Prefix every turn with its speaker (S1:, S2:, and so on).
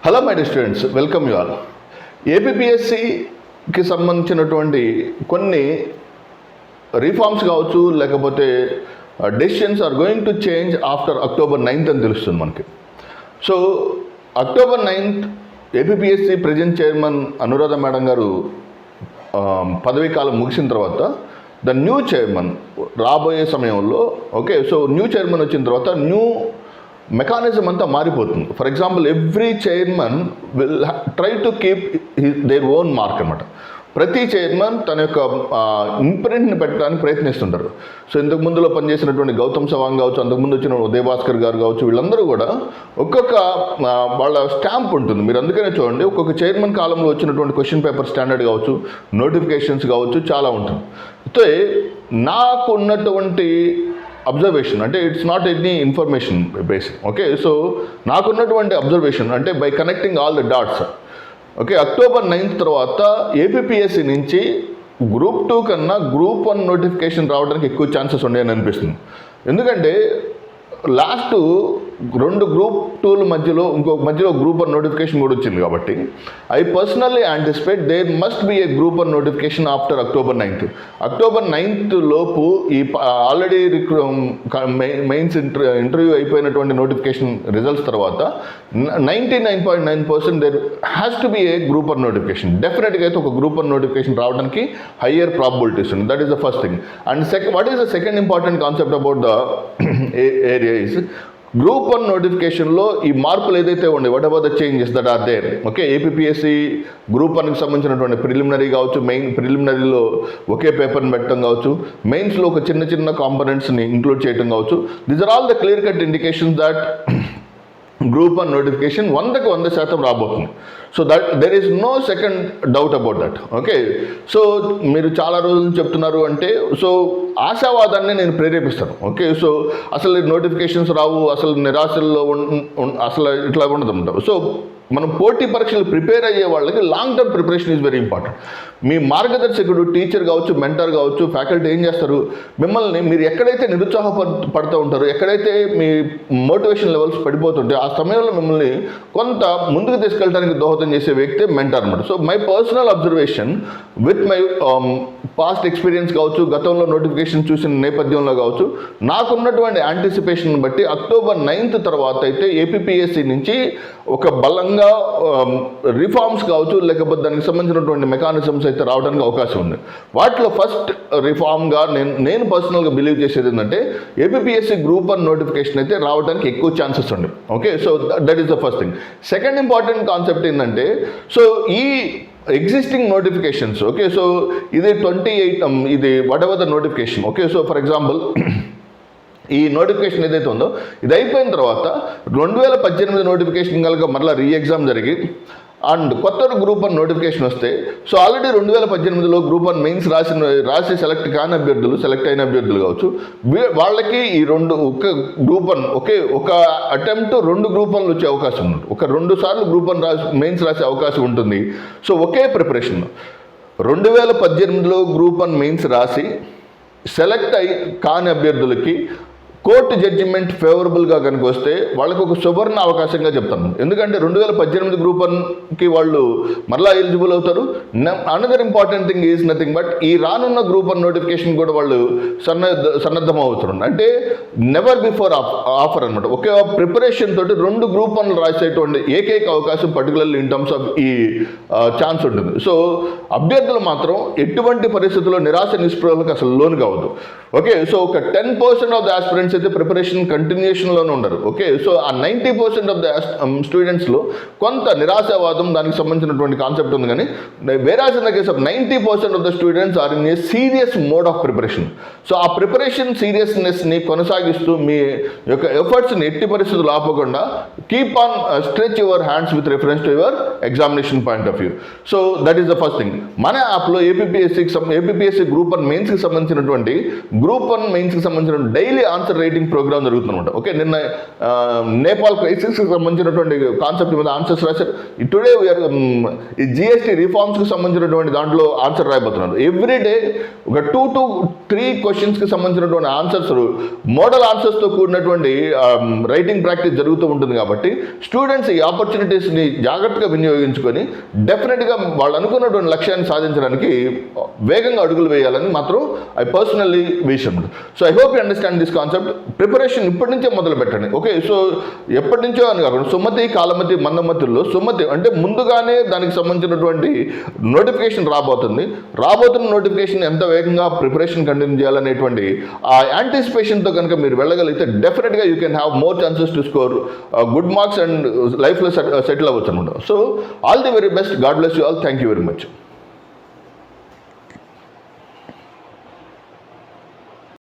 S1: Hello my dear students, welcome you all. ఏపీపీఎస్సికి సంబంధించినటువంటి కొన్ని రిఫార్మ్స్ కావచ్చు, లేకపోతే decisions are going to change after October 9th అని తెలుస్తుంది మనకి. So October 9th APPSC present chairman Anuradha madam గారు పదవీ కాలం ముగిసిన తర్వాత ద న్యూ చైర్మన్ రాబోయే సమయంలో సో న్యూ చైర్మన్ వచ్చిన తర్వాత న్యూ మెకానిజం అంతా మారిపోతుంది. For example, every chairman will try to keep their own mark అనమాట. ప్రతి చైర్మన్ తన యొక్క ఇంప్రింట్ని పెట్టడానికి ప్రయత్నిస్తుంటారు. సో ఇంతకు ముందులో పనిచేసినటువంటి గౌతమ్ సవాంగ్ కావచ్చు, అంతకుముందు వచ్చిన ఉదయభాస్కర్ గారు కావచ్చు, వీళ్ళందరూ కూడా ఒక్కొక్క వాళ్ళ స్టాంప్ ఉంటుంది. మీరు అందుకనే చూడండి, ఒక్కొక్క చైర్మన్ కాలంలో వచ్చినటువంటి క్వశ్చన్ పేపర్ స్టాండర్డ్ కావచ్చు, నోటిఫికేషన్స్ కావచ్చు, చాలా ఉంటుంది. అయితే నాకున్నటువంటి అబ్జర్వేషన్, అంటే it's not any information basic, so నాకున్నటువంటి అబ్జర్వేషన్ అంటే by connecting all the dots, October 9th తర్వాత ఏపీపీఎస్సి నుంచి Group 2 కన్నా Group 1 నోటిఫికేషన్ రావడానికి ఎక్కువ ఛాన్సెస్ ఉన్నాయని అనిపిస్తుంది. ఎందుకంటే లాస్ట్ 2 Group 2ల మధ్యలో మధ్యలో Group 1 నోటిఫికేషన్ కూడా వచ్చింది. కాబట్టి I personally anticipate there must be a Group 1 notification after October 9th. October 9th లోపు ఈ ఆల్రెడీ మెయిన్స్ ఇంటర్వ్యూ అయిపోయినటువంటి నోటిఫికేషన్ రిజల్ట్స్ తర్వాత 99.9% there has to be a Group 1 notification. డెఫినెట్గా అయితే ఒక Group 1 నోటిఫికేషన్ రావడానికి హయ్యర్ ప్రాబిలిటీస్ ఉంది. That is the first thing. And what is the second important concept about the area is Group 1 నోటిఫికేషన్లో ఈ మార్పులు ఏదైతే ఉండే, what ever the changes that are there, APPSC Group 1కి సంబంధించినటువంటి ప్రిలిమినరీ కావచ్చు, మెయిన్ ప్రిలిమినరీలో ఒకే పేపర్ని పెట్టడం కావచ్చు, మెయిన్స్లో ఒక చిన్న చిన్న కాంపనెంట్స్ని ఇంక్లూడ్ చేయడం కావచ్చు. These are all the clear cut indications that Group 1 notification 100% రాబోతుంది. So that there is no second doubt about that. సో మీరు చాలా రోజులు చెప్తున్నారు అంటే, సో ఆశావాదాన్ని నేను ప్రేరేపిస్తాను. సో అసలు నోటిఫికేషన్స్ రావు, అసలు నిరాశల్లో అసలు ఇట్లా ఉండదు. సో మనం పోటీ పరీక్షలు ప్రిపేర్ అయ్యే వాళ్ళకి long term preparation is very important. మీ మార్గదర్శకుడు, టీచర్ కావచ్చు, మెంటర్ కావచ్చు, ఫ్యాకల్టీ ఏం చేస్తారు, మిమ్మల్ని మీరు ఎక్కడైతే నిరుత్సాహపడుతూ ఉంటారో, ఎక్కడైతే మీ మోటివేషన్ లెవెల్స్ పడిపోతుంటే, ఆ సమయంలో మిమ్మల్ని కొంత ముందుకు తీసుకెళ్ళడానికి దోహదం చేసే వ్యక్తే మెంటర్ అనమాట. So my personal observation with my past experience కావచ్చు, గతంలో నోటిఫికేషన్ చూసిన నేపథ్యంలో కావచ్చు, నాకున్నటువంటి యాంటిసిపేషన్ బట్టి October 9th తర్వాత అయితే ఏపీపీఎస్సి నుంచి ఒక బలంగా రిఫార్మ్స్ కావచ్చు, లేకపోతే దానికి సంబంధించినటువంటి మెకానిజమ్స్ అయితే రావడానికి అవకాశం ఉంది. వాటిలో ఫస్ట్ రిఫార్మ్గా నేను పర్సనల్గా బిలీవ్ చేసేది ఏంటంటే, ఏపీపీఎస్సి Group 1 నోటిఫికేషన్ అయితే రావడానికి ఎక్కువ ఛాన్సెస్ ఉంది. So that is the first thing. Second important concept ఏంటంటే, సో ఈ ఎగ్జిస్టింగ్ నోటిఫికేషన్స్, సో ఇది 28 ఇది what ever the notification, so for example ఈ నోటిఫికేషన్ ఏదైతే ఉందో ఇది అయిపోయిన తర్వాత 2018 నోటిఫికేషన్ కనుక మరలా ఎగ్జామ్ జరిగి అండ్ కొత్త Group 1 నోటిఫికేషన్ వస్తే, సో ఆల్రెడీ 2018లో Group 1 మెయిన్స్ రాసి సెలెక్ట్ కాని అభ్యర్థులు, సెలెక్ట్ అయిన అభ్యర్థులు కావచ్చు, వాళ్ళకి ఈ ఒక Group 1 ఒక అటెంప్ట్ 2 Group 1లు వచ్చే అవకాశం ఉంది. 2 సార్లు Group 1 మెయిన్స్ రాసే అవకాశం ఉంటుంది. సో ఒకే ప్రిపరేషన్ 2018లో Group 1 మెయిన్స్ రాసి సెలెక్ట్ అయి కాని అభ్యర్థులకి కోర్టు జడ్జిమెంట్ ఫేవరబుల్గా కనుక వస్తే వాళ్ళకి ఒక సువర్ణ అవకాశంగా చెప్తాను. ఎందుకంటే 2018 Group 1కి వాళ్ళు మరలా ఎలిజిబుల్ అవుతారు. Another important thing is nothing but ఈ రానున్న Group 1 నోటిఫికేషన్ కూడా వాళ్ళు సన్నద్ధం అవుతున్నారు. అంటే నెవర్ బిఫోర్ ఆఫర్ అనమాట. ఒకే ప్రిపరేషన్ తోటి 2 Group 1లు రాసేటువంటి ఏకైక అవకాశం పర్టికులర్లీ ఇన్ టర్మ్స్ ఆఫ్ ఈ ఛాన్స్ ఉంటుంది. సో అభ్యర్థులు మాత్రం ఎటువంటి పరిస్థితుల్లో నిరాశ నిస్పృహలకు అసలు లోను కావద్దు. సో ఒక 10% ఆఫ్ ద ఆస్పిరెంట్స్ అయితే ప్రిపరేషన్ కంటిన్యూషన్లోనే ఉండరు. సో ఆ 90% ఆఫ్ ద స్టూడెంట్స్లో కొంత నిరాశావాదం దానికి సంబంధించినటువంటి కాన్సెప్ట్ ఉంది. కానీ whereas in the case of 90% of the students are in a serious mode of preparation. So ఆ ప్రిపరేషన్ సీరియస్నెస్ని కొనసాగిస్తూ మీ యొక్క ఎఫర్ట్స్ని ఎట్టి పరిస్థితులు ఆపకుండా keep on stretch your hands with reference to your examination point of view. So that is the first thing. మన యాప్లో ఏపీపీఎస్సి Group 1 మెయిన్స్కి సంబంధించినటువంటి Group 1 మెయిన్స్కి సంబంధించిన డైలీ ఆన్సర్ రైటింగ్ ప్రోగ్రామ్ జరుగుతుందన్నమాట. ఓకే, నిన్న నేపాల్ క్రైసిస్కి సంబంధించినటువంటి కాన్సెప్ట్ మీద ఆన్సర్స్ రాశారు. టుడే వీఆర్ ఈ జిఎస్టీ రిఫార్మ్స్కి సంబంధించినటువంటి దాంట్లో ఆన్సర్ రాయబోతున్నారు. ఎవ్రీ డే ఒక 2 to 3 క్వశ్చన్స్కి సంబంధించినటువంటి ఆన్సర్స్ మోడల్ ఆన్సర్స్తో కూడినటువంటి రైటింగ్ ప్రాక్టీస్ జరుగుతూ ఉంటుంది. కాబట్టి స్టూడెంట్స్ ఈ ఆపర్చునిటీస్ని జాగ్రత్తగా వినియోగించుకొని డెఫినెట్గా వాళ్ళు అనుకున్నటువంటి లక్ష్యాన్ని సాధించడానికి వేగంగా అడుగులు వేయాలని మాత్రం ఐ పర్సనల్లీ విష్ అనమాట. So I hope you understand this concept. Preparation ఇప్పటి నుంచే మొదలు పెట్టండి. ఓకే, సో ఎప్పటి నుంచో అని కాకుండా సుమతి, కాలమతి, మందమతిలో సుమతి అంటే ముందుగానే దానికి సంబంధించినటువంటి నోటిఫికేషన్ రాబోతున్న నోటిఫికేషన్ ఎంత వేగంగా ప్రిపరేషన్ కంటిన్యూ చేయాలనేటువంటి ఆ యాంటిసిపేషన్తో కనుక మీరు వెళ్ళగలిగితే డెఫినెట్గా you can have more chances to score good marks and లైఫ్లో సెటిల్ అవ్వచ్చు అనమాట. So all the very best. God bless you all. Thank you very much.